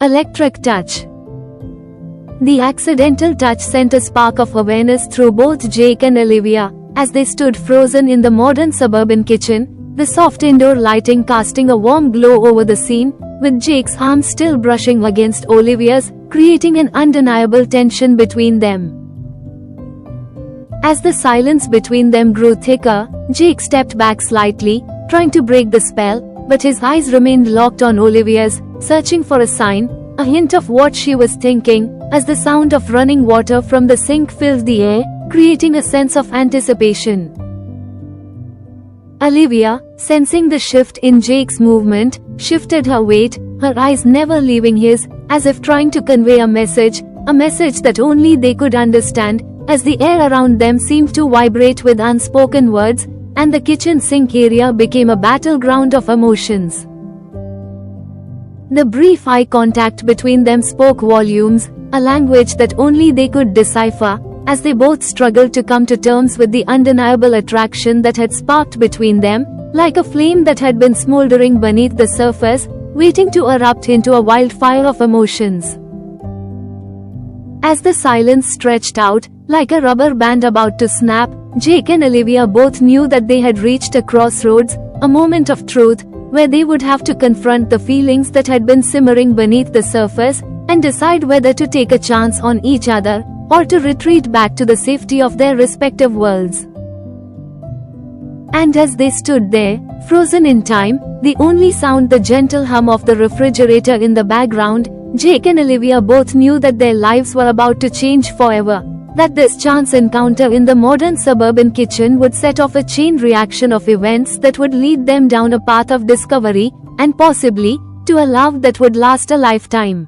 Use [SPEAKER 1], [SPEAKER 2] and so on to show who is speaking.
[SPEAKER 1] electric touch. The accidental touch sent a spark of awareness through both Jake and Olivia, as they stood frozen in the modern suburban kitchen, the soft indoor lighting casting a warm glow over the scene, with Jake's arm still brushing against Olivia's, creating an undeniable tension between them. As the silence between them grew thicker, Jake stepped back slightly, trying to break the spell, but his eyes remained locked on Olivia's, searching for a sign, a hint of what she was thinking, as the sound of running water from the sink filled the air, creating a sense of anticipation. Olivia, sensing the shift in Jake's movement, shifted her weight, her eyes never leaving his, as if trying to convey a message that only they could understand, as the air around them seemed to vibrate with unspoken words, and the kitchen sink area became a battleground of emotions. The brief eye contact between them spoke volumes, a language that only they could decipher, as they both struggled to come to terms with the undeniable attraction that had sparked between them, like a flame that had been smoldering beneath the surface, waiting to erupt into a wildfire of emotions. As the silence stretched out, like a rubber band about to snap, Jake and Olivia both knew that they had reached a crossroads, a moment of truth, where they would have to confront the feelings that had been simmering beneath the surface, and decide whether to take a chance on each other, or to retreat back to the safety of their respective worlds. And as they stood there, frozen in time, the only sound the gentle hum of the refrigerator in the background, Jake and Olivia both knew that their lives were about to change forever, that this chance encounter in the modern suburban kitchen would set off a chain reaction of events that would lead them down a path of discovery, and possibly, to a love that would last a lifetime.